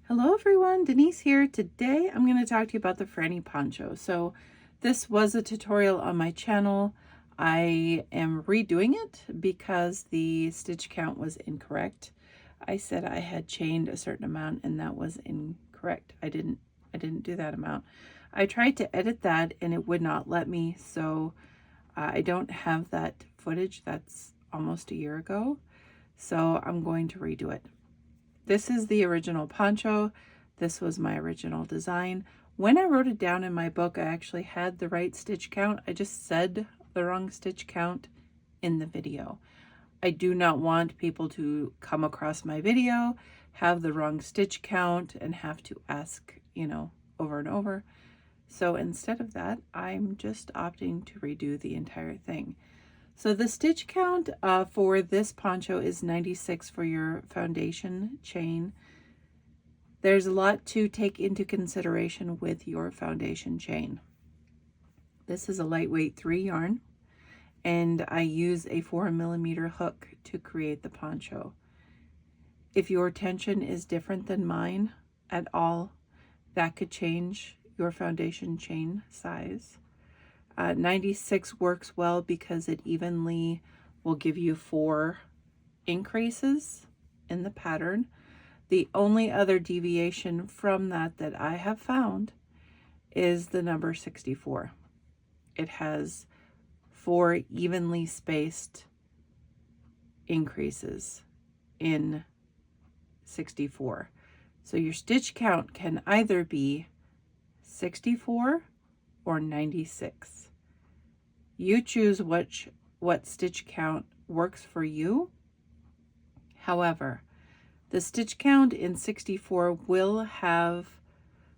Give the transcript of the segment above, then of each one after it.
Hello everyone, Denise here. Today I'm going to talk to you about the Franny Poncho. So this was a tutorial on my channel. I am redoing it because the stitch count was incorrect. I said I had chained a certain amount and that was incorrect. I didn't do that amount. I tried to edit that and it would not let me, so I don't have that footage. That's almost a year ago. So I'm going to redo it. This is the original poncho. This was my original design. When I wrote it down in my book, I actually had the right stitch count. I just said the wrong stitch count in the video. I do not want people to come across my video, have the wrong stitch count, and have to ask, over and over. So instead of that, I'm just opting to redo the entire thing. So the stitch count for this poncho is 96 for your foundation chain. There's a lot to take into consideration with your foundation chain. This is a lightweight 3 yarn, and I use a 4mm hook to create the poncho. If your tension is different than mine at all, that could change your foundation chain size. 96 works well because it evenly will give you 4 increases in the pattern. The only other deviation from that I have found is the number 64. It has 4 evenly spaced increases in 64. So your stitch count can either be 64 or 96. You choose what stitch count works for you. However, the stitch count in 64 will have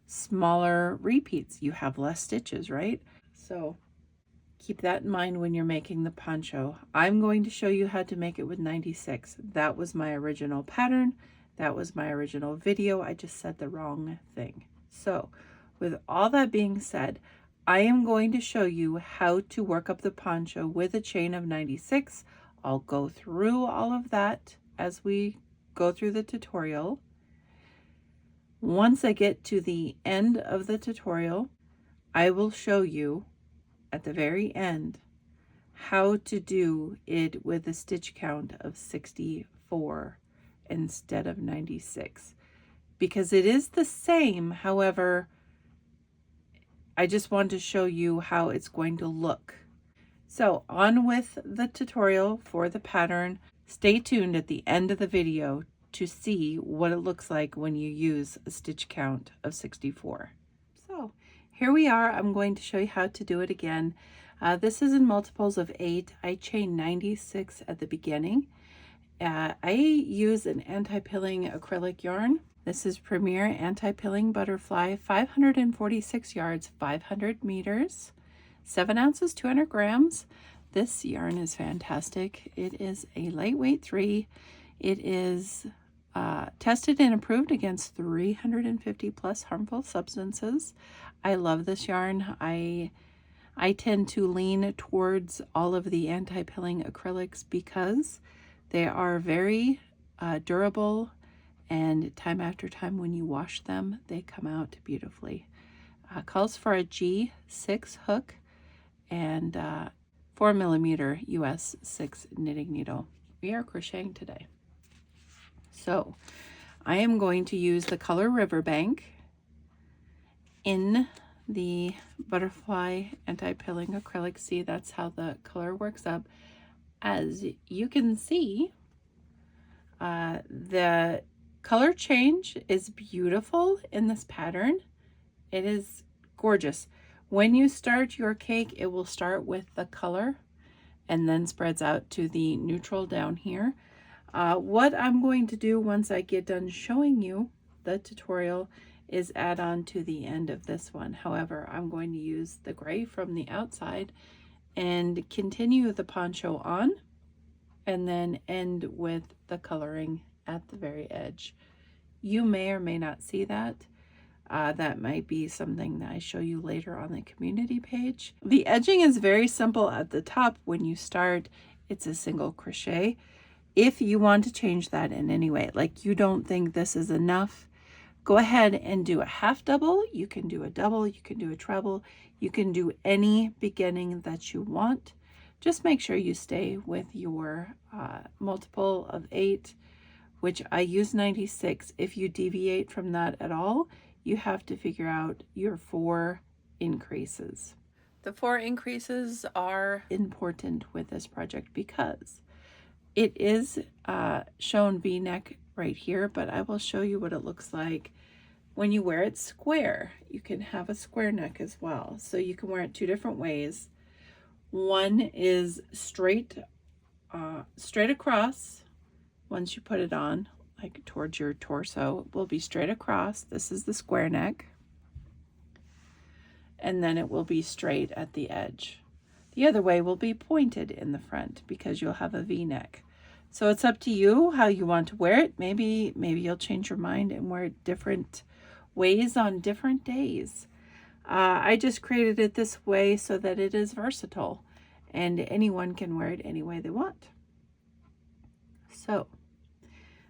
smaller repeats. You have less stitches, right? So keep that in mind when you're making the poncho. I'm going to show you how to make it with 96. That was my original pattern. That was my original video. I just said the wrong thing. So with all that being said, I am going to show you how to work up the poncho with a chain of 96. I'll go through all of that as we go through the tutorial. Once I get to the end of the tutorial, I will show you at the very end how to do it with a stitch count of 64 instead of 96, because it is the same. However, I just want to show you how it's going to look. So on with the tutorial for the pattern. Stay tuned at the end of the video to see what it looks like when you use a stitch count of 64. So here we are. I'm going to show you how to do it again. This is in multiples of 8. I chain 96 at the beginning. I use an anti-pilling acrylic yarn. This is Premier Anti-Pilling Butterfly, 546 yards, 500 meters, 7 ounces, 200 grams. This yarn is fantastic. It is a lightweight 3. It is tested and approved against 350 plus harmful substances. I love this yarn. I tend to lean towards all of the anti-pilling acrylics because they are very durable, and time after time when you wash them, they come out beautifully. Calls for a G6 hook and 4mm US 6 knitting needle. We are crocheting today. So I am going to use the color Riverbank in the butterfly anti-pilling acrylic. See, that's how the color works up. As you can see, the color change is beautiful in this pattern. It is gorgeous. When you start your cake, it will start with the color and then spreads out to the neutral down here. What I'm going to do once I get done showing you the tutorial is add on to the end of this one. However, I'm going to use the gray from the outside and continue the poncho on and then end with the coloring at the very edge. You may or may not see that. That might be something that I show you later on the community page. The edging is very simple at the top. When you start, it's a single crochet. If you want to change that in any way, like you don't think this is enough, Go ahead and do a half double. You can do a double, you can do a treble, you can do any beginning that you want. Just make sure you stay with your multiple of 8, which I use 96. If you deviate from that at all, you have to figure out your 4 increases. The 4 increases are important with this project because it is shown V-neck right here, but I will show you what it looks like when you wear it square. You can have a square neck as well. So you can wear it 2 different ways. One is straight across. Once you put it on, like towards your torso, it will be straight across. This is the square neck. And then it will be straight at the edge. The other way will be pointed in the front because you'll have a V-neck. So it's up to you how you want to wear it. Maybe you'll change your mind and wear it different ways on different days. I just created it this way so that it is versatile and anyone can wear it any way they want. So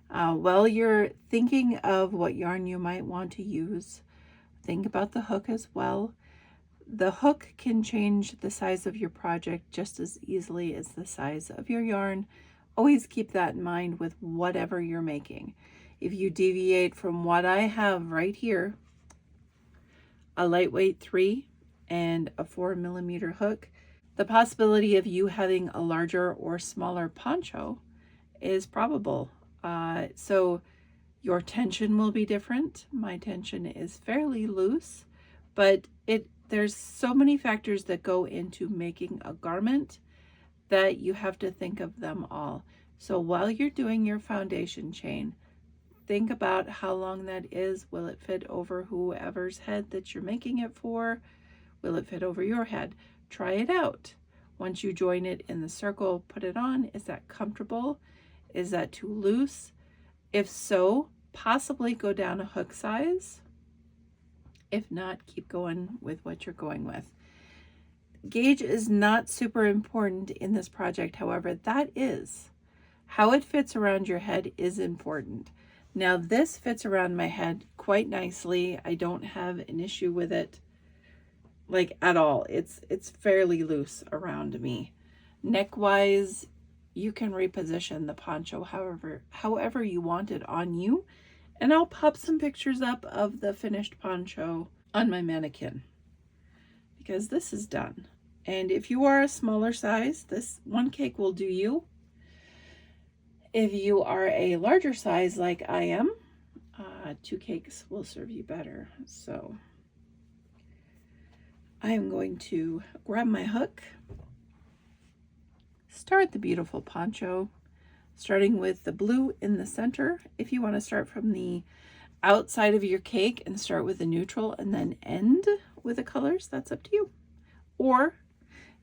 while you're thinking of what yarn you might want to use, think about the hook as well. The hook can change the size of your project just as easily as the size of your yarn. Always keep that in mind with whatever you're making. If you deviate from what I have right here, a lightweight 3 and a 4mm hook, the possibility of you having a larger or smaller poncho is probable. So your tension will be different. My tension is fairly loose, but there's so many factors that go into making a garment that you have to think of them all. So while you're doing your foundation chain, think about how long that is. Will it fit over whoever's head that you're making it for? Will it fit over your head? Try it out. Once you join it in the circle, put it on. Is that comfortable? Is that too loose? If so, possibly go down a hook size. If not, keep going with what you're going with. Gauge is not super important in this project. However, that is how it fits around your head is important. Now this fits around my head quite nicely. I don't have an issue with it like at all. It's fairly loose around me. Neck wise, you can reposition the poncho however you want it on you. And I'll pop some pictures up of the finished poncho on my mannequin because this is done. And if you are a smaller size, this one cake will do you. If you are a larger size like I am, 2 cakes will serve you better. So I am going to grab my hook, start the beautiful poncho, starting with the blue in the center. If you want to start from the outside of your cake and start with the neutral and then end with the colors, that's up to you. Or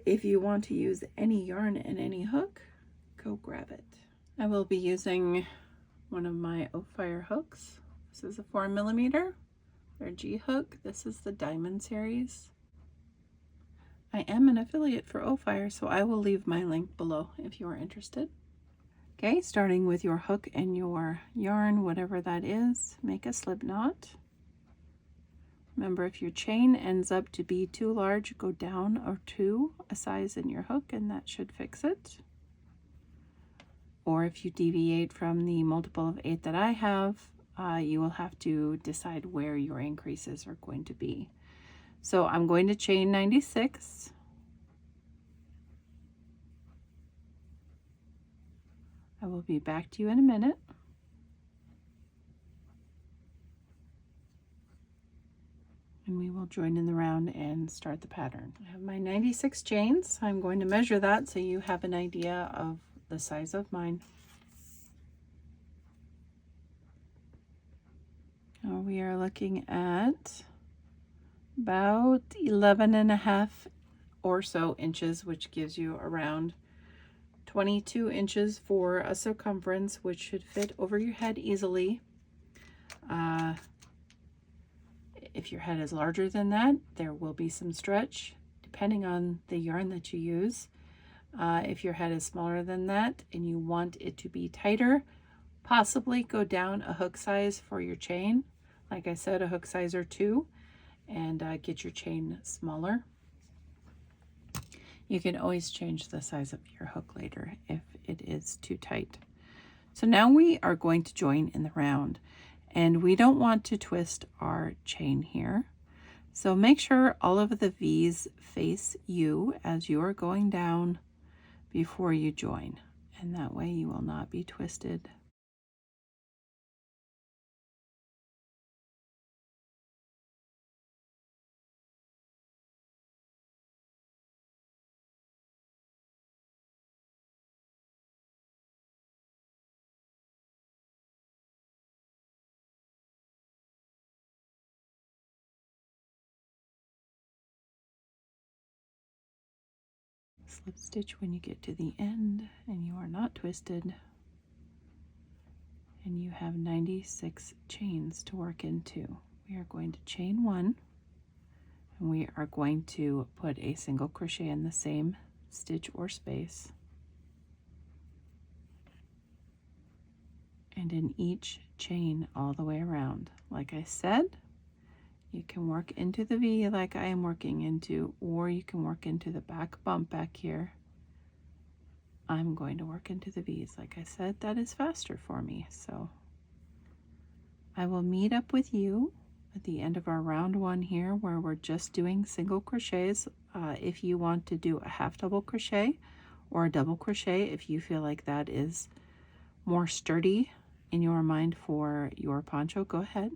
if you want to use any yarn and any hook, go grab it. I will be using one of my Fire hooks. This is a 4mm, their G hook. This is the Diamond series. I am an affiliate for Fire, so I will leave my link below if you are interested. Okay, starting with your hook and your yarn, whatever that is, make a slip knot. Remember, if your chain ends up to be too large, go down or 2 a size in your hook and that should fix it. Or if you deviate from the multiple of 8 that I have, you will have to decide where your increases are going to be. So I'm going to chain 96. I will be back to you in a minute. And we will join in the round and start the pattern. I have my 96 chains. I'm going to measure that so you have an idea of the size of mine. Now we are looking at about 11.5 or so inches, which gives you around 22 inches for a circumference, which should fit over your head easily. If your head is larger than that, there will be some stretch depending on the yarn that you use. If your head is smaller than that and you want it to be tighter, possibly go down a hook size for your chain. Like I said, a hook size or 2, and get your chain smaller. You can always change the size of your hook later if it is too tight. So now we are going to join in the round, and we don't want to twist our chain here. So make sure all of the V's face you as you are going down before you join, and that way you will not be twisted. Slip stitch when you get to the end and you are not twisted, and you have 96 chains to work into. We are going to chain 1, and we are going to put a single crochet in the same stitch or space, and in each chain all the way around. Like I said, you can work into the V like I am working into, or you can work into the back bump back here. I'm going to work into the V's. Like I said, that is faster for me. So I will meet up with you at the end of our round 1 here, where we're just doing single crochets. If you want to do a half double crochet or a double crochet, if you feel like that is more sturdy in your mind for your poncho, go ahead.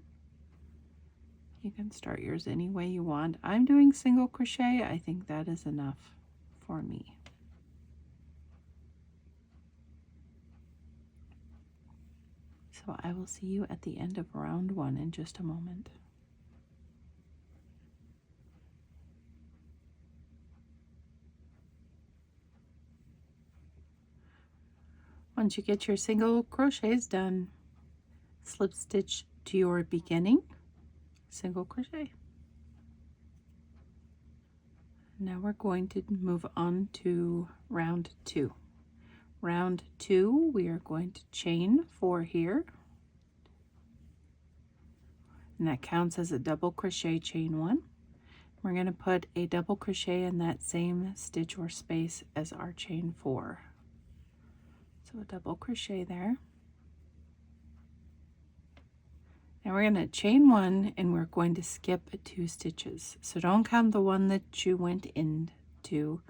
You can start yours any way you want. I'm doing single crochet. I think that is enough for me. So I will see you at the end of round 1 in just a moment. Once you get your single crochets done, slip stitch to your beginning single crochet. Now we're going to move on to round 2. Round 2, we are going to chain 4 here, and that counts as a double crochet, chain 1. We're going to put a double crochet in that same stitch or space as our chain 4. So a double crochet there. Now we're going to chain 1, and we're going to skip 2 stitches. So don't count the one that you went into,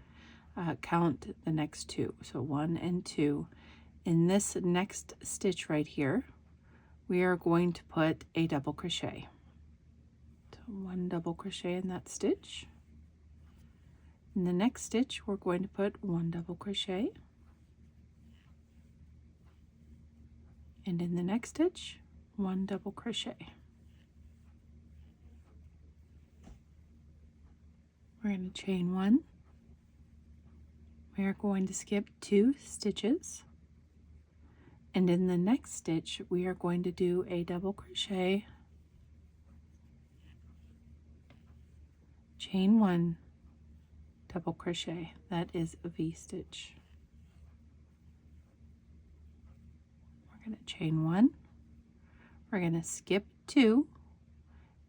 count the next 2. So 1 and 2. In this next stitch right here, we are going to put a double crochet. So 1 double crochet in that stitch. In the next stitch, we're going to put 1 double crochet. And in the next stitch, 1 double crochet. We're going to chain 1. We are going to skip 2 stitches. And in the next stitch, we are going to do a double crochet, chain 1, double crochet. That is a V stitch. We're going to chain 1. We're going to skip 2,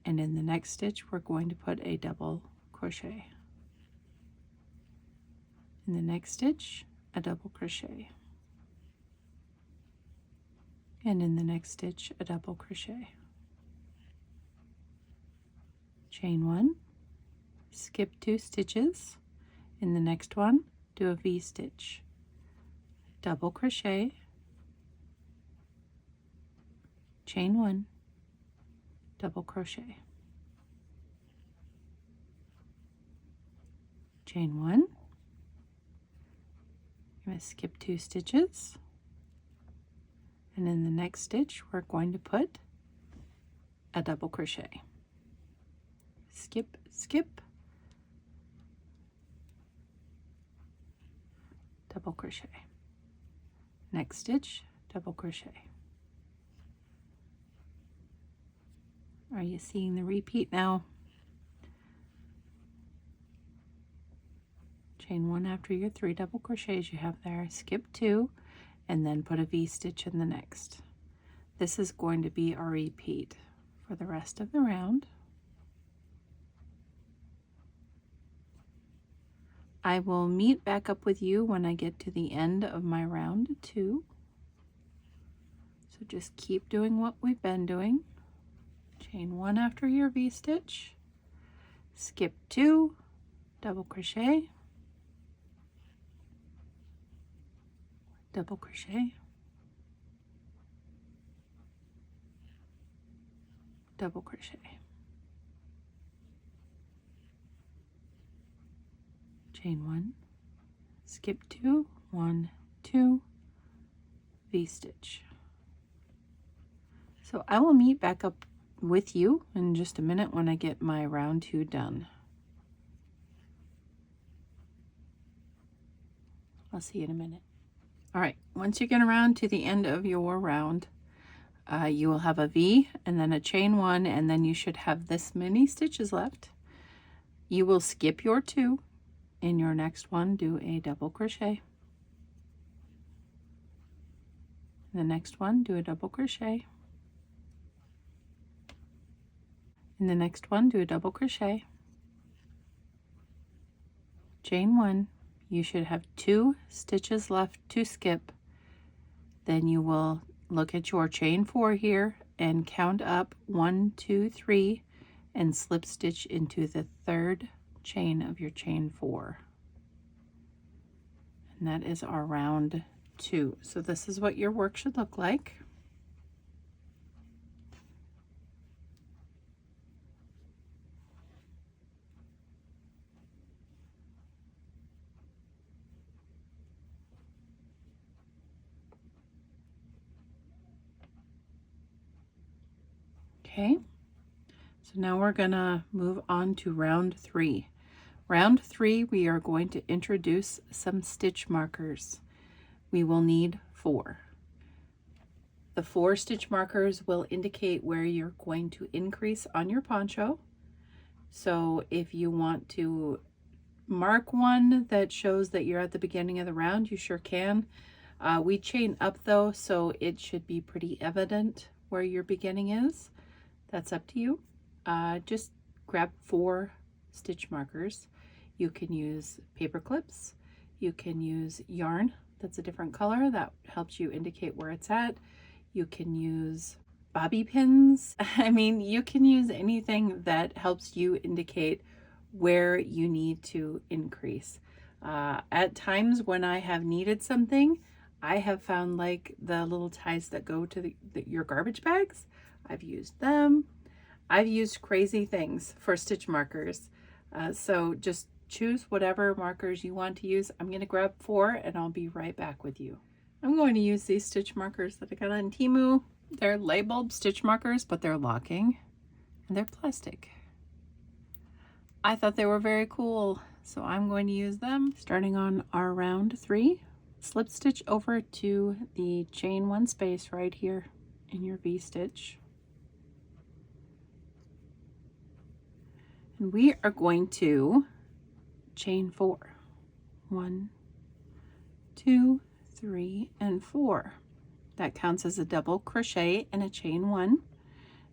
and in the next stitch we're going to put a double crochet. In the next stitch, a double crochet. And in the next stitch, a double crochet. Chain 1, skip 2 stitches. In the next one, do a V stitch, double crochet, chain 1, double crochet, chain 1. I'm going to skip 2 stitches, and in the next stitch we're going to put a double crochet. Skip, skip, double crochet. Next stitch, double crochet. Are you seeing the repeat now? Chain 1 after your 3 double crochets you have there, skip 2, and then put a V stitch in the next. This is going to be our repeat for the rest of the round. I will meet back up with you when I get to the end of my round 2. So just keep doing what we've been doing. Chain 1 after your V-stitch, skip 2, double crochet, double crochet, double crochet, chain 1, skip 2, 1, 2, V-stitch. So I will meet back up with you in just a minute when I get my round 2 done. I'll see you in a minute. All right, once you get around to the end of your round, you will have a V and then a chain 1, and then you should have this many stitches left. You will skip your 2. In your next one, do a double crochet. The next one, do a double crochet. In the next one, do a double crochet. Chain 1. You should have 2 stitches left to skip. Then you will look at your chain 4 here and count up 1, 2, 3 and slip stitch into the 3rd chain of your chain 4. And that is our round 2. So this is what your work should look like. Okay, so now we're gonna move on to round 3. Round 3, we are going to introduce some stitch markers. We will need 4. The 4 stitch markers will indicate where you're going to increase on your poncho. So if you want to mark one that shows that you're at the beginning of the round, you sure can. We chain up though, so it should be pretty evident where your beginning is. That's up to you. Just grab 4 stitch markers. You can use paper clips. You can use yarn that's a different color that helps you indicate where it's at. You can use bobby pins. I mean, you can use anything that helps you indicate where you need to increase. At times when I have needed something, I have found like the little ties that go to your garbage bags. I've used them. I've used crazy things for stitch markers. So just choose whatever markers you want to use. I'm going to grab 4 and I'll be right back with you. I'm going to use these stitch markers that I got on Temu. They're labeled stitch markers, but they're locking and they're plastic. I thought they were very cool, so I'm going to use them. Starting on our round 3, slip stitch over to the chain 1 space right here in your V-stitch. And we are going to chain 4. 1, 2, 3, and 4. That counts as a double crochet and a chain 1.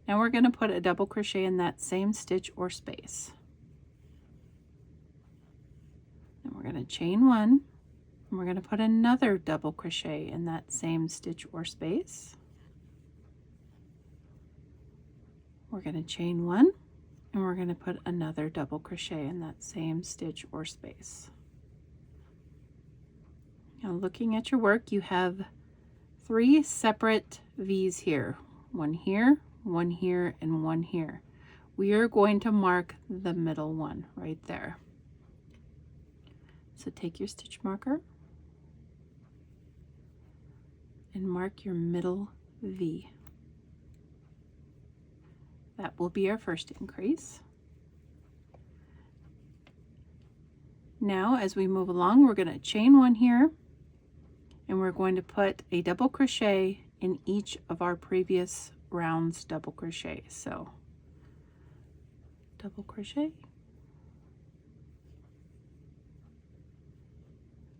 Now we're going to put a double crochet in that same stitch or space. And we're going to chain 1, and we're going to put another double crochet in that same stitch or space. We're going to chain 1, and we're going to put another double crochet in that same stitch or space. Now looking at your work, you have 3 separate V's here. One here, one here, and one here. We are going to mark the middle one right there. So take your stitch marker and mark your middle V. That will be our first increase. Now as we move along, we're going to chain 1 here, and we're going to put a double crochet in each of our previous rounds double crochet. So double crochet,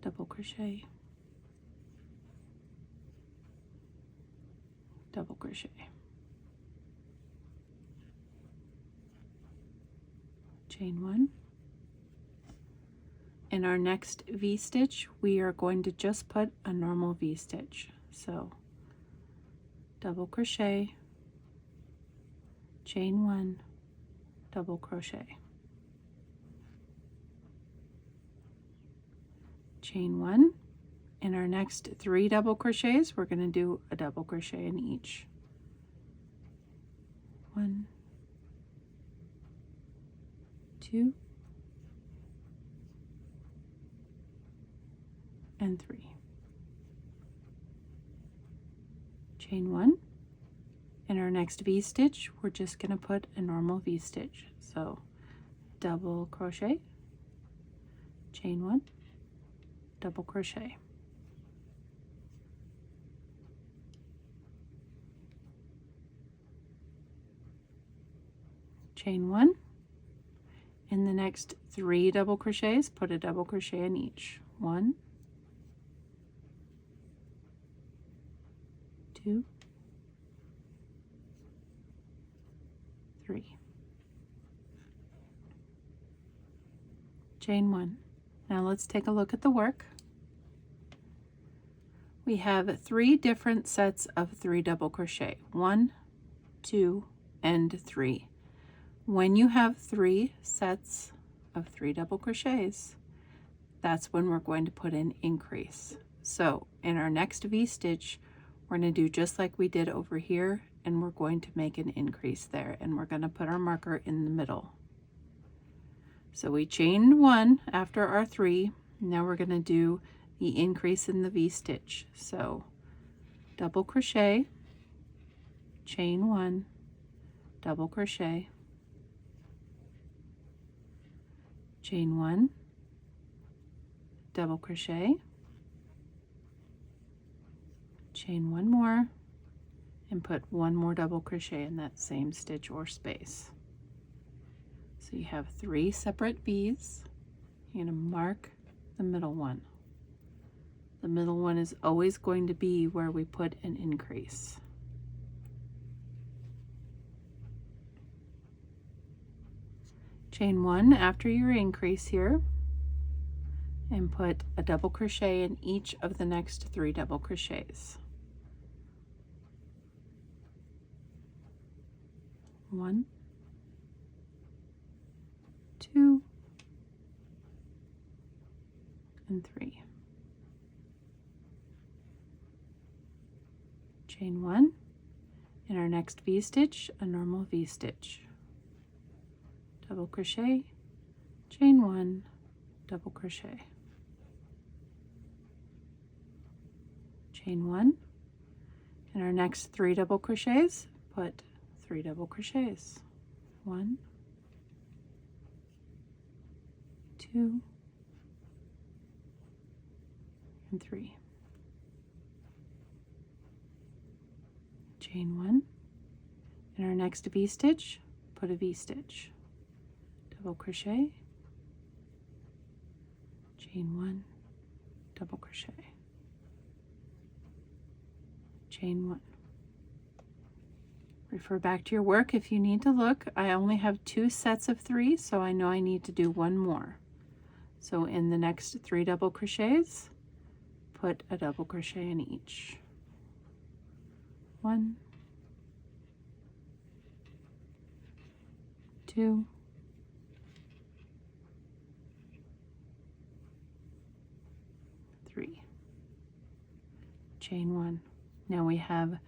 double crochet, double crochet. chain 1. In our next V-stitch, we are going to just put a normal V-stitch. So double crochet, chain 1, double crochet, chain 1. In our next 3 double crochets, we're going to do a double crochet in each. 1, 2, and 3. Chain 1. In our next V-stitch, we're just going to put a normal V-stitch. So double crochet, chain 1, double crochet. Chain 1. In the next 3 double crochets, put a double crochet in each. 1, 2, 3. Chain 1. Now let's take a look at the work. We have 3 different sets of 3 double crochet. 1, 2, and 3. When you have 3 sets of 3 double crochets, that's when we're going to put an increase. So in our next V-stitch, we're going to do just like we did over here, and we're going to make an increase there, and we're going to put our marker in the middle. So we chained 1 after our 3. Now we're going to do the increase in the V-stitch. So double crochet, chain 1, double crochet, chain 1, double crochet, chain 1 more, and put 1 more double crochet in that same stitch or space. So you have 3 separate V's. You're going to mark the middle one. The middle one is always going to be where we put an increase. Chain 1 after your increase here, and put a double crochet in each of the next 3 double crochets. 1, 2, and 3. Chain 1. In our next V-stitch, a normal V-stitch. Double crochet, chain 1, double crochet, chain 1. In our next 3 double crochets, put 3 double crochets. 1, 2, and 3. Chain 1. In our next V-stitch, put a V-stitch. Double crochet, chain 1, double crochet, chain 1. Refer back to your work if you need to look. I only have 2 sets of 3, so I know I need to do 1 more. So in the next 3 double crochets, put a double crochet in each. 1, 2, 3. Chain 1. Now we have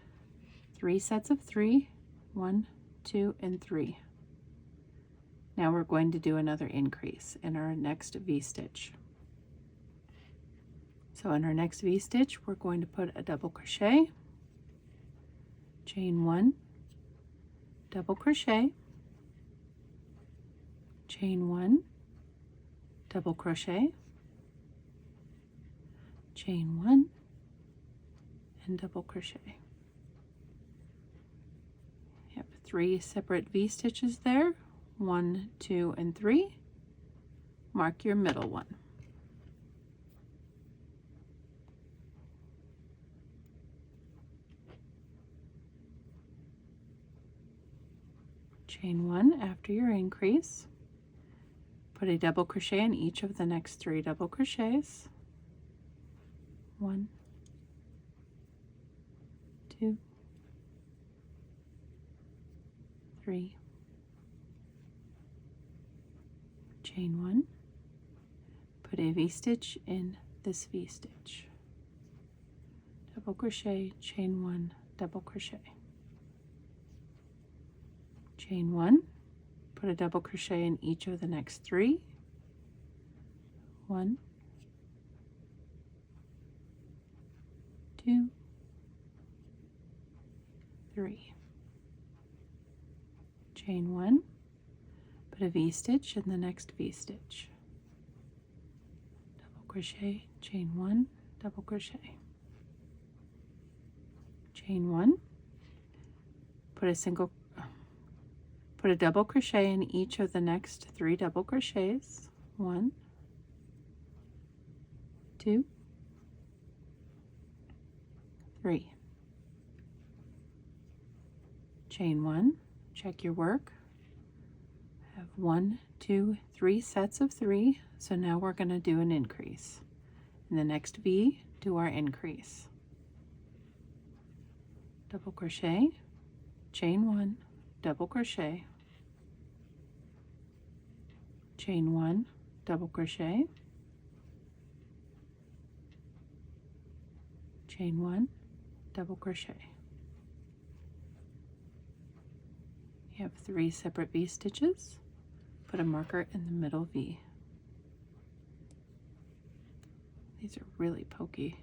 3 sets of 3, 1, 2, and 3. Now we're going to do another increase in our next V-stitch. So in our next V-stitch, we're going to put a double crochet, chain 1, double crochet, chain 1, double crochet, chain 1, and double crochet. You have 3 separate V-stitches there, 1, 2, and 3. Mark your middle one. Chain 1 after your increase, Put a double crochet in each of the next 3 double crochets. 1, 2, 3, chain 1, put a V-stitch in this V-stitch, double crochet, chain 1, double crochet, chain 1, put a double crochet in each of the next 3, 1, 2, 3, chain 1, put a V-stitch in the next V-stitch, double crochet, chain 1, double crochet, chain 1, put a double crochet in each of the next 3 double crochets, 1, 2, 3, chain 1, check your work, have 1, 2, 3 sets of 3, so now we're going to do an increase. In the next V, do our increase. Double crochet, chain 1, double crochet, chain 1, double crochet, chain 1, double crochet. You have 3 separate V stitches. Put a marker in the middle V. These are really pokey.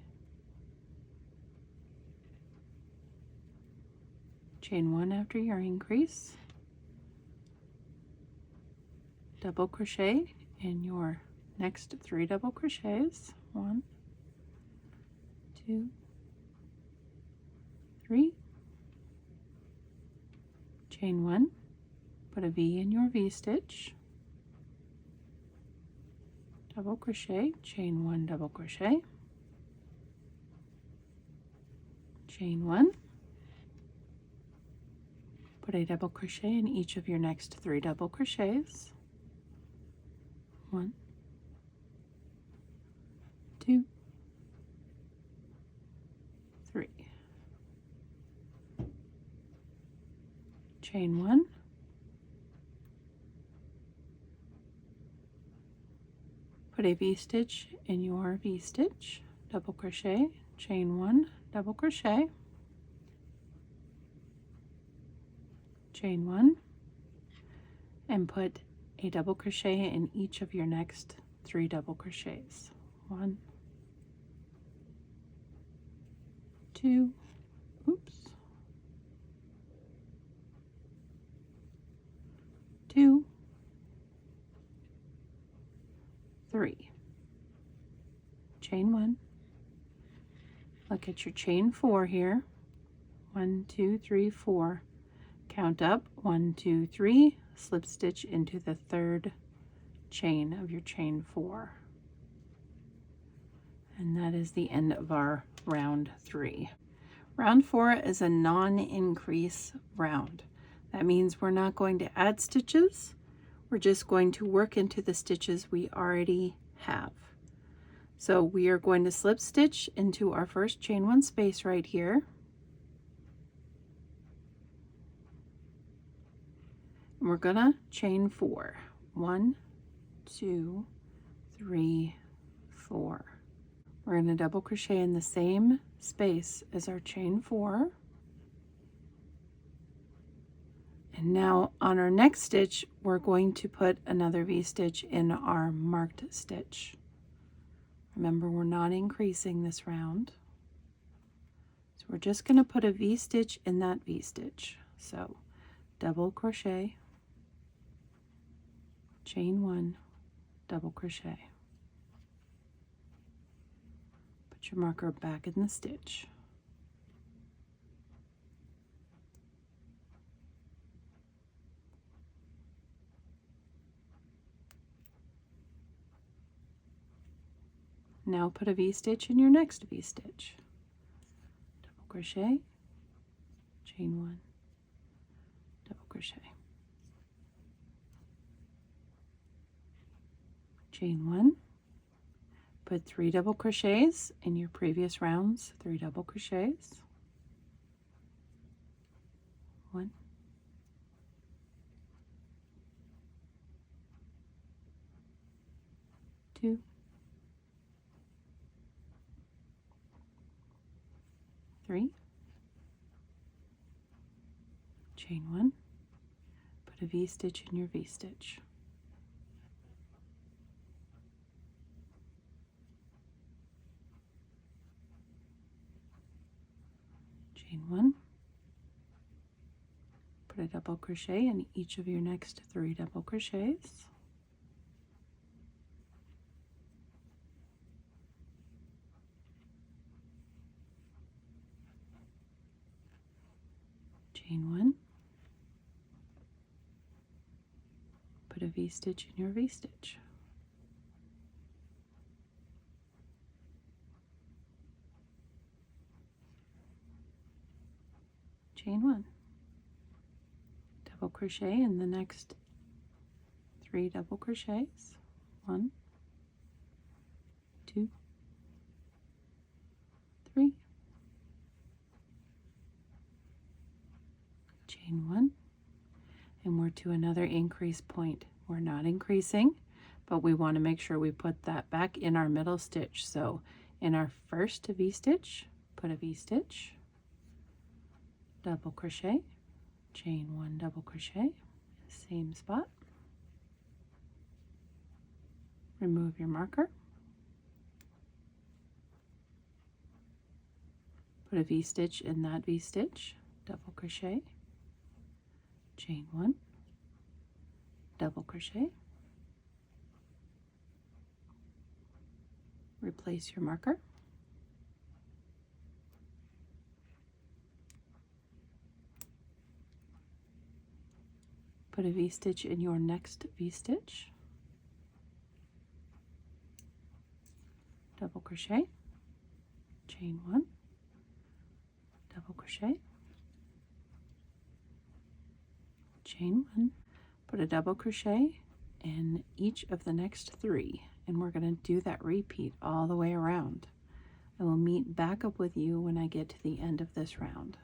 Chain 1 after your increase. Double crochet in your next 3 double crochets. 1, 2, 3. Chain 1, put a V in your V stitch, double crochet, chain 1, double crochet, chain 1, put a double crochet in each of your next 3 double crochets, 1, 2, 3. Chain 1, put a V-stitch in your V-stitch, double crochet, chain 1, double crochet, chain 1, and put a double crochet in each of your next 3 double crochets. 1, 2, oops, 2, 3. Chain 1. Look at your chain 4 here. 1, 2, 3, 4. Count up 1, 2, 3. Slip stitch into the 3rd chain of your chain 4. And that is the end of our round 3. Round 4 is a non-increase round. That means we're not going to add stitches. We're just going to work into the stitches we already have. So we are going to slip stitch into our first chain 1 space right here. And we're gonna chain 4. 1, 2, 3, 4. We're gonna double crochet in the same space as our chain 4. And now on our next stitch, we're going to put another V-stitch in our marked stitch. Remember, we're not increasing this round. So we're just going to put a V-stitch in that V-stitch. So double crochet, chain 1, double crochet. Put your marker back in the stitch. Now put a V-stitch in your next V-stitch. Double crochet, chain 1, double crochet. chain 1, put 3 double crochets in your previous rounds, 3 double crochets, 1, 2, 3, chain 1, put a V-stitch in your V-stitch, chain 1, put a double crochet in each of your next 3 double crochets, chain 1, put a V-stitch in your V-stitch, chain 1, double crochet in the next 3 double crochets, 1, 2, 3, chain 1, and we're to another increase point. We're not increasing, but we want to make sure we put that back in our middle stitch. So in our first V-stitch, put a V-stitch, double crochet, chain 1 double crochet, same spot, remove your marker, put a V-stitch in that V-stitch, double crochet, chain 1, double crochet, replace your marker, put a V-stitch in your next V-stitch, double crochet, chain 1, double crochet, chain 1, put a double crochet in each of the next 3, and we're going to do that repeat all the way around. I will meet back up with you when I get to the end of this round.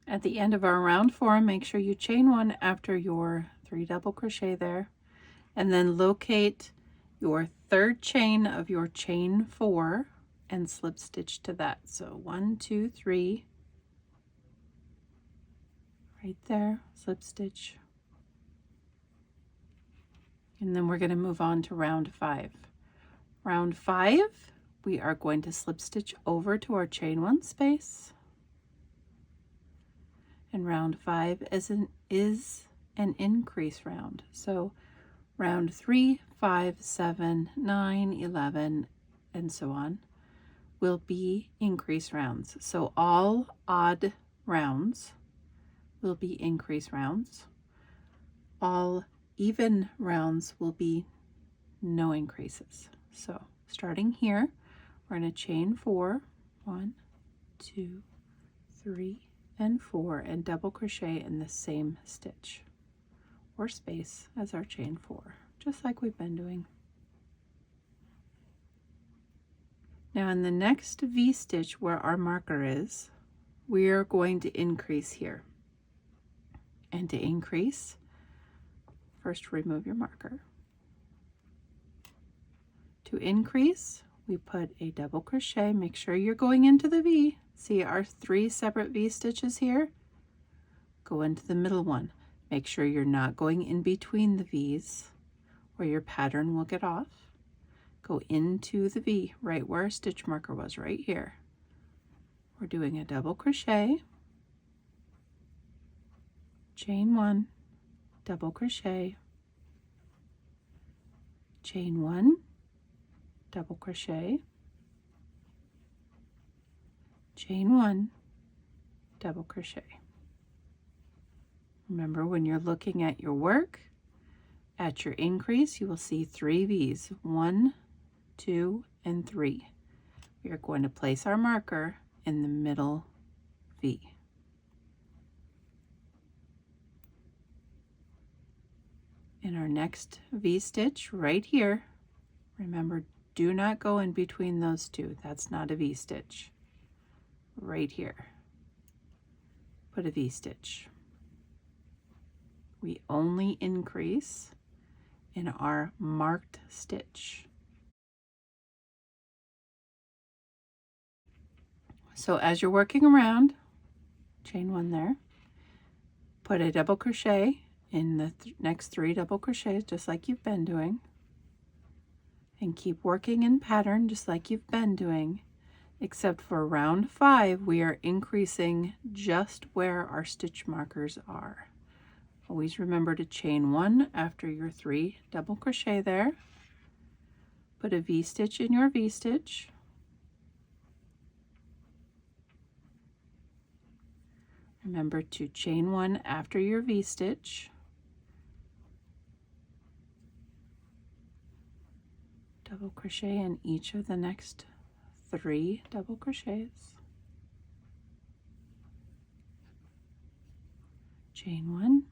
At the end of our round 4, make sure you chain 1 after your 3 double crochet there, and then locate your 3rd chain of your chain 4 and slip stitch to that. So 1, 2, 3, right there, slip stitch, and then we're going to move on to round 5. Round 5, we are going to slip stitch over to our chain 1 space, and round 5 is an increase round. So round 3, 5, 7, 9, 11, and so on will be increase rounds. So all odd rounds will be increase rounds. All even rounds will be no increases. So starting here, we're going to chain 4, 1, 2, 3, and 4, and double crochet in the same stitch or space as our chain 4, just like we've been doing. Now in the next V-stitch where our marker is, we are going to increase here. And to increase, first remove your marker. To increase, we put a double crochet. Make sure you're going into the V. See our 3 separate V-stitches here? Go into the middle one. Make sure you're not going in between the V's or your pattern will get off. Go into the V right where our stitch marker was, right here. We're doing a double crochet, chain 1, double crochet, chain 1, double crochet, chain 1, double crochet. Remember, when you're looking at your work, at your increase, you will see 3 V's, 1, 2, and 3. We are going to place our marker in the middle V. In our next V-stitch right here, remember, do not go in between those two. That's not a V-stitch. Right here, put a V-stitch. We only increase in our marked stitch. So as you're working around, chain 1 there, put a double crochet in the next 3 double crochets, just like you've been doing, and keep working in pattern just like you've been doing, except for round 5 we are increasing just where our stitch markers are. Always remember to chain 1 after your 3 double crochet there, put a V-stitch in your V-stitch, remember to chain 1 after your V-stitch, double crochet in each of the next 3 double crochets, chain 1,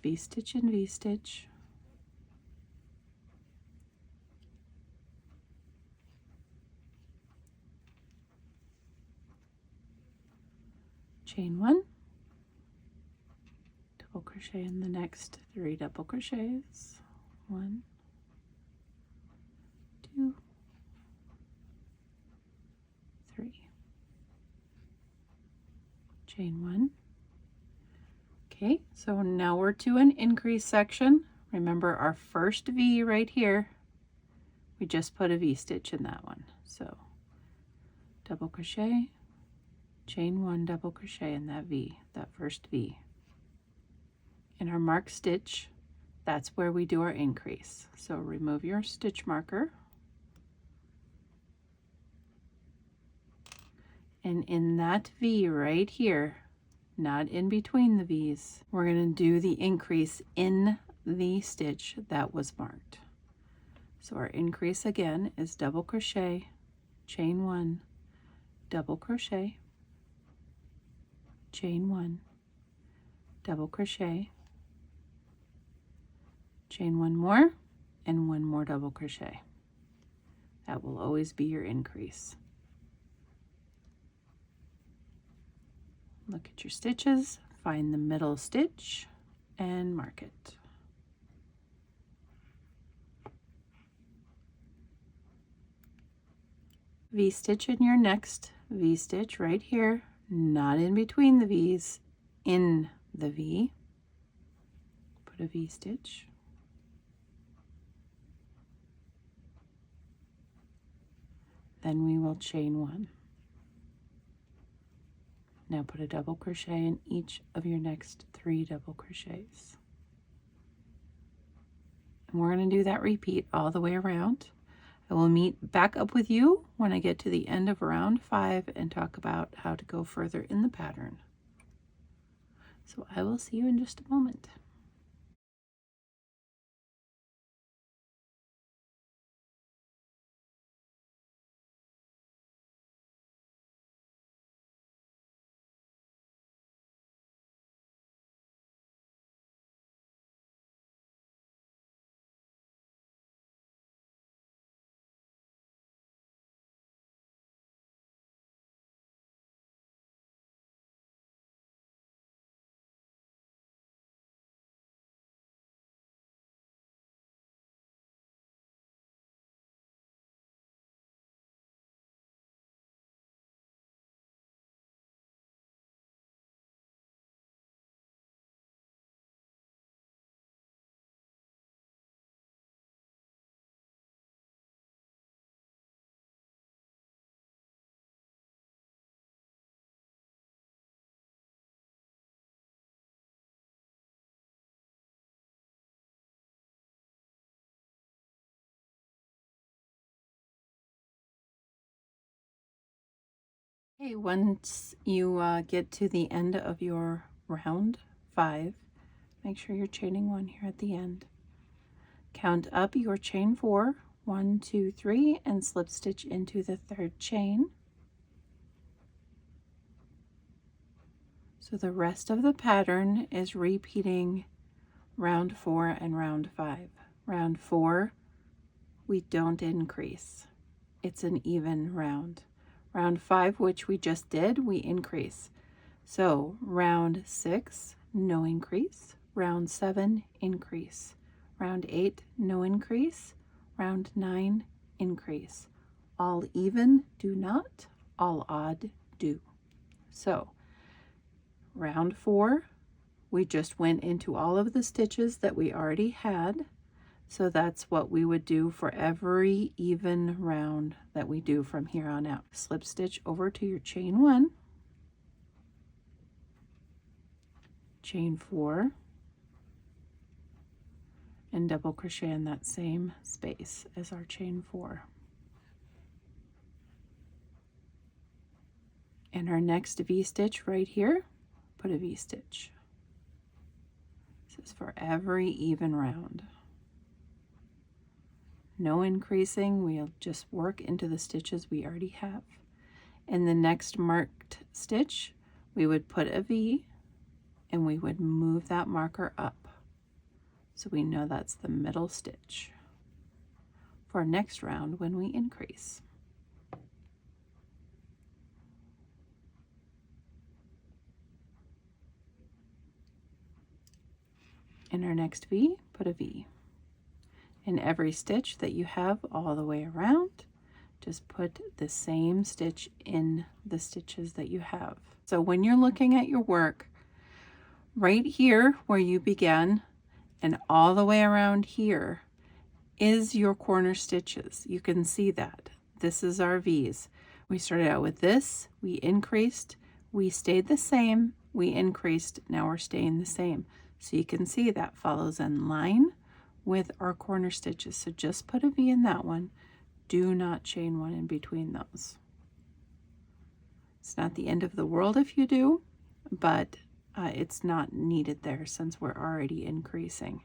V-stitch and V-stitch, chain 1, double crochet in the next 3 double crochets, 1, 2, 3, chain 1. Okay, so now we're to an increase section. Remember our first V right here, we just put a V-stitch in that one. So double crochet, chain 1, double crochet in that V, that first V. In our marked stitch, that's where we do our increase. So remove your stitch marker. And in that V right here, not in between the V's, we're going to do the increase in the stitch that was marked. So our increase again is double crochet, chain 1, double crochet, chain 1, double crochet, chain 1 more, and 1 more double crochet. That will always be your increase. Look at your stitches, find the middle stitch, and mark it. V-stitch in your next V-stitch right here, not in between the V's, in the V. Put a V-stitch. Then we will chain 1. Now put a double crochet in each of your next 3 double crochets. And we're going to do that repeat all the way around. I will meet back up with you when I get to the end of round 5 and talk about how to go further in the pattern. So I will see you in just a moment. Okay, once you get to the end of your round 5, make sure you're chaining 1 here at the end. Count up your chain 4, 1, 2, 3, and slip stitch into the 3rd chain. So the rest of the pattern is repeating round 4 and round 5. Round 4, we don't increase. It's an even round. Round 5, which we just did, we increase. So round 6, no increase. Round 7, increase. Round 8, no increase. Round 9, increase. All even, do not. All odd, do. So round 4, we just went into all of the stitches that we already had. So that's what we would do for every even round that we do from here on out. Slip stitch over to your chain 1, chain 4, and double crochet in that same space as our chain 4. In our next V-stitch right here, put a V-stitch. This is for every even round. No increasing, we'll just work into the stitches we already have. In the next marked stitch, we would put a V and we would move that marker up. So we know that's the middle stitch for next round when we increase. In our next V, put a V. In every stitch that you have all the way around, just put the same stitch in the stitches that you have. So when you're looking at your work, right here where you began and all the way around here is your corner stitches. You can see that. This is our V's. We started out with this, we increased, we stayed the same, we increased, now we're staying the same. So you can see that follows in line with our corner stitches. So just put a V in that one. Do not chain 1 in between those. It's not the end of the world if you do, but it's not needed there since we're already increasing.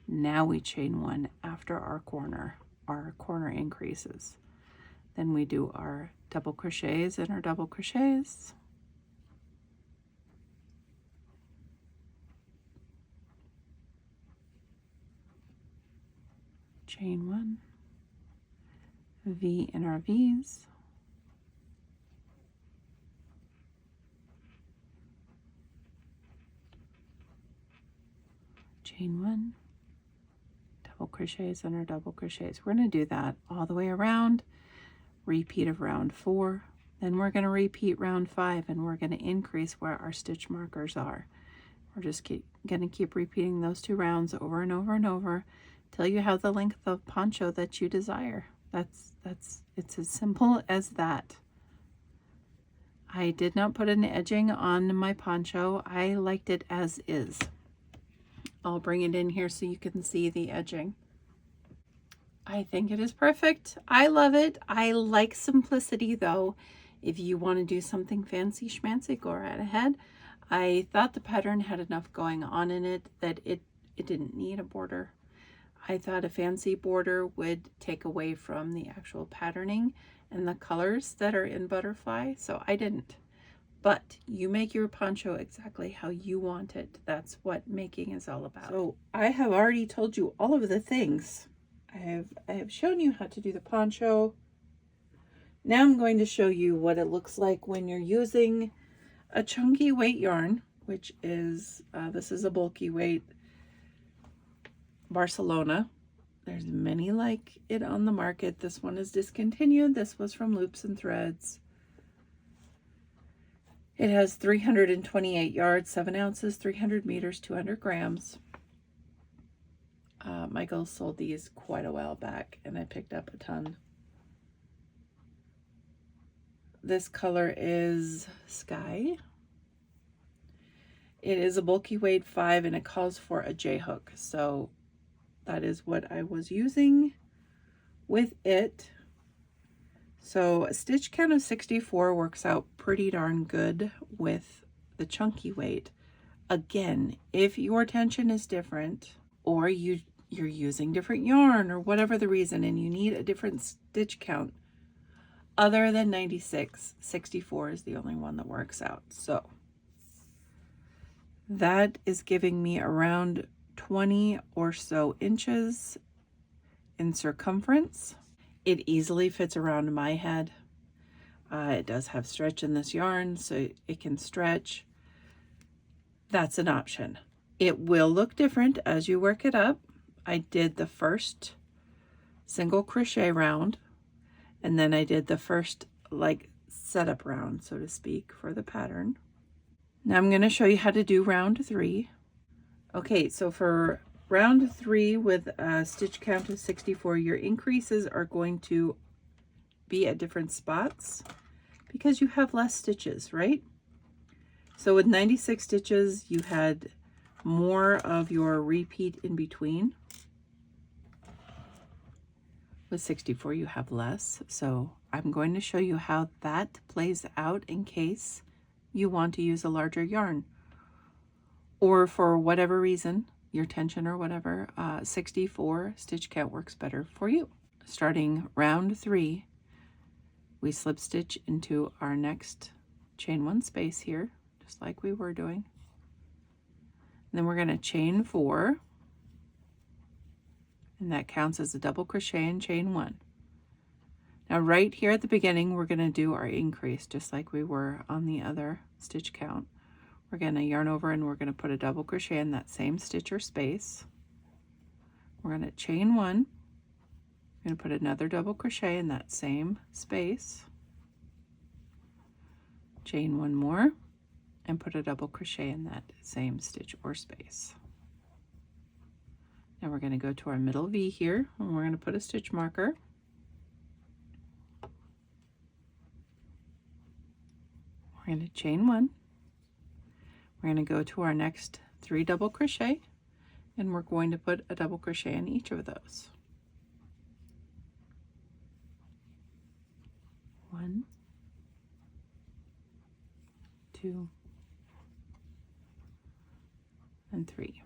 Now we chain 1 after our corner increases. Then we do our double crochets and our double crochets. Chain 1, V in our V's, chain 1, double crochets and our double crochets. We're going to do that all the way around, repeat of round 4, then we're going to repeat round 5 and we're going to increase where our stitch markers are. We're just going to keep repeating those 2 rounds over and over and over till you have the length of poncho that you desire. It's as simple as that. I did not put an edging on my poncho. I liked it as is. I'll bring it in here so you can see the edging. I think it is perfect. I love it. I like simplicity though. If you want to do something fancy schmancy, go right ahead. I thought the pattern had enough going on in it that it didn't need a border. I thought a fancy border would take away from the actual patterning and the colors that are in butterfly, so I didn't. But you make your poncho exactly how you want it. That's what making is all about. So I have already told you all of the things. I have shown you how to do the poncho. Now I'm going to show you what it looks like when you're using a chunky weight yarn, which is, this is a bulky weight Barcelona. There's many like it on the market. This one is discontinued. This was from Loops and Threads. It has 328 yards, 7 ounces, 300 meters, 200 grams. Michael sold these quite a while back and I picked up a ton. This color is Sky. It is a bulky weight 5 and it calls for a J hook. So that is what I was using with it. So a stitch count of 64 works out pretty darn good with the chunky weight. Again, if your tension is different, or you're using different yarn, or whatever the reason, and you need a different stitch count other than 96, 64 is the only one that works out. So that is giving me around 20 or so inches in circumference. It easily fits around my head. It does have stretch in this yarn, so it can stretch. That's an option. It will look different as you work it up. I did the first single crochet round, and then I did the first like setup round, so to speak, for the pattern. Now I'm going to show you how to do round 3. Okay, so for round 3 with a stitch count of 64, your increases are going to be at different spots because you have less stitches, right? So with 96 stitches, you had more of your repeat in between. With 64, you have less. So I'm going to show you how that plays out in case you want to use a larger yarn, or for whatever reason, your tension or whatever, 64 stitch count works better for you. Starting round 3, we slip stitch into our next chain 1 space here, just like we were doing. And then we're going to chain 4, and that counts as a double crochet in chain 1. Now right here at the beginning, we're going to do our increase just like we were on the other stitch count. We're going to yarn over and we're going to put a double crochet in that same stitch or space. We're going to chain 1. We're going to put another double crochet in that same space. Chain 1 more and put a double crochet in that same stitch or space. Now we're going to go to our middle V here, and we're going to put a stitch marker. We're going to chain 1. We're going to go to our next 3 double crochet, and we're going to put a double crochet in each of those. 1, 2, and 3.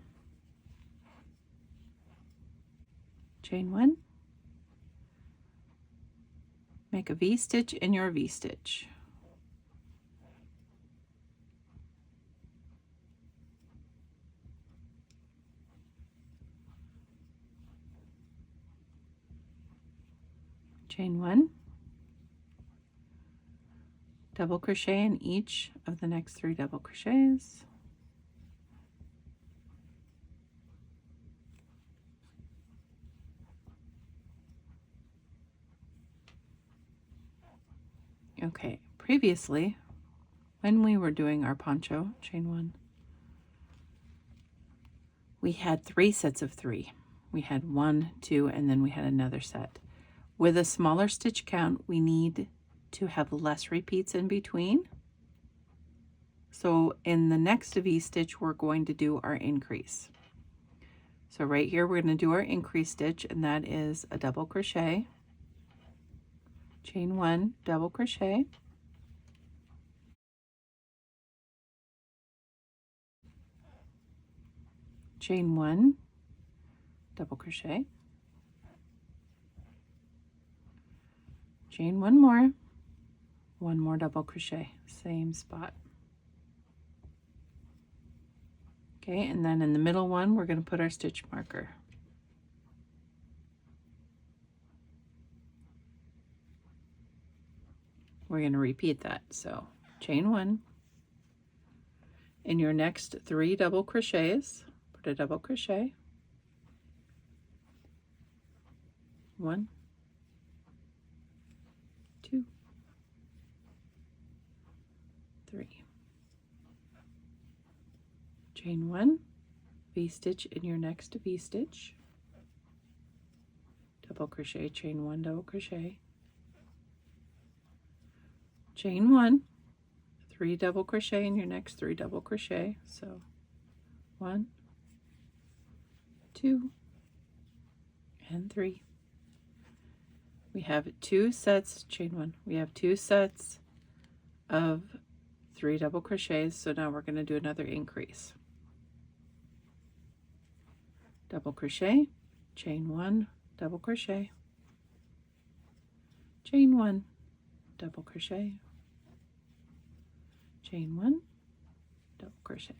Chain 1. Make a V-stitch in your V-stitch. Chain 1. Double crochet in each of the next 3 double crochets. Okay, previously, when we were doing our poncho, chain 1, we had 3 sets of 3. We had 1, 2, and then we had another set. With a smaller stitch count, we need to have less repeats in between. So in the next V-stitch, we're going to do our increase. So right here, we're going to do our increase stitch, and that is a double crochet, chain 1, double crochet, chain 1, double crochet, chain 1 more double crochet, same spot. Okay, and then in the middle one, we're going to put our stitch marker. We're going to repeat that. So chain 1. In your next 3 double crochets, put a double crochet. 1, 2, 3. Chain 1, V-stitch in your next V-stitch, double crochet, chain 1, double crochet, chain 1, 3 double crochet in your next 3 double crochet. So 1, 2, and 3. We have 2 sets, chain 1, we have 2 sets of 3 double crochets, so now we're going to do another increase. Double crochet, chain 1, double crochet, chain 1, double crochet, chain 1, double crochet.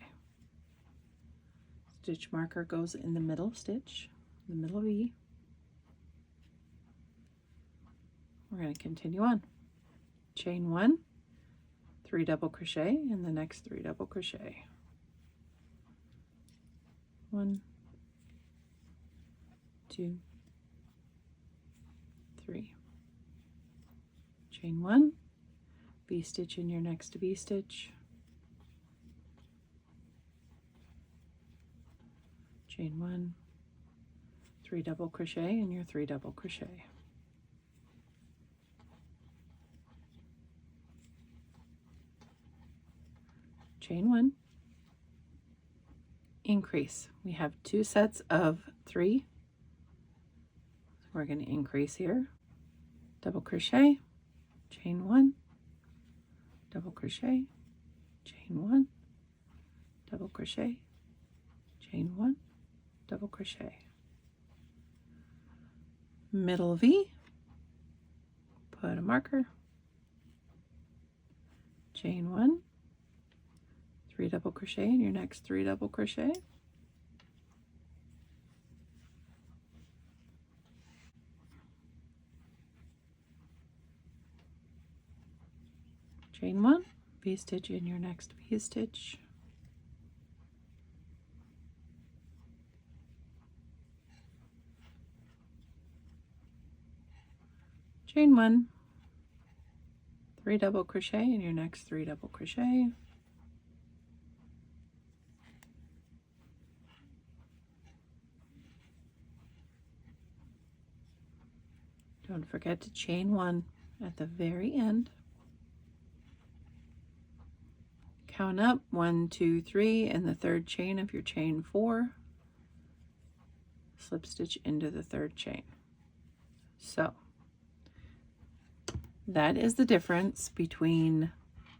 Stitch marker goes in the middle stitch, the middle V. We're going to continue on. Chain 1, 3 double crochet in the next 3 double crochet. 1, 2, 3. Chain 1, V-stitch in your next V-stitch. Chain 1, 3 double crochet in your 3 double crochet. Chain 1, increase. We have 2 sets of 3. So we're going to increase here. Double crochet, chain 1, double crochet, chain 1, double crochet, chain 1, double crochet. Middle V, put a marker, chain 1, 3 double crochet in your next 3 double crochet. Chain 1, V-stitch in your next V-stitch. Chain 1, 3 double crochet in your next 3 double crochet. Don't forget to chain 1 at the very end. Count up 1, 2, 3 in the 3rd chain of your chain 4. Slip stitch into the 3rd chain. So that is the difference between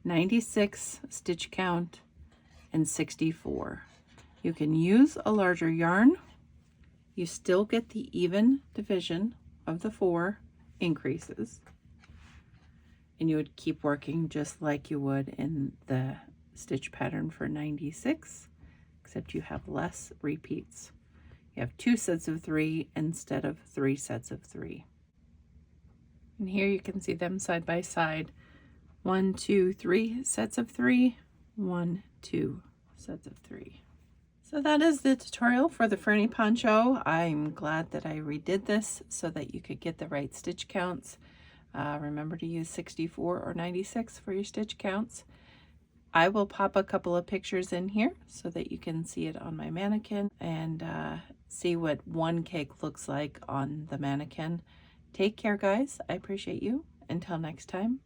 96 stitch count and 64. You can use a larger yarn. You still get the even division of the 4 increases, and you would keep working just like you would in the stitch pattern for 96, except you have less repeats. You have 2 sets of 3 instead of 3 sets of 3. And here you can see them side by side. 1, 2, 3 sets of 3, 1, 2 sets of 3. So that is the tutorial for the Franny Poncho. I'm glad that I redid this so that you could get the right stitch counts. Remember to use 64 or 96 for your stitch counts. I will pop a couple of pictures in here so that you can see it on my mannequin and see what one cake looks like on the mannequin. Take care, guys. I appreciate you. Until next time,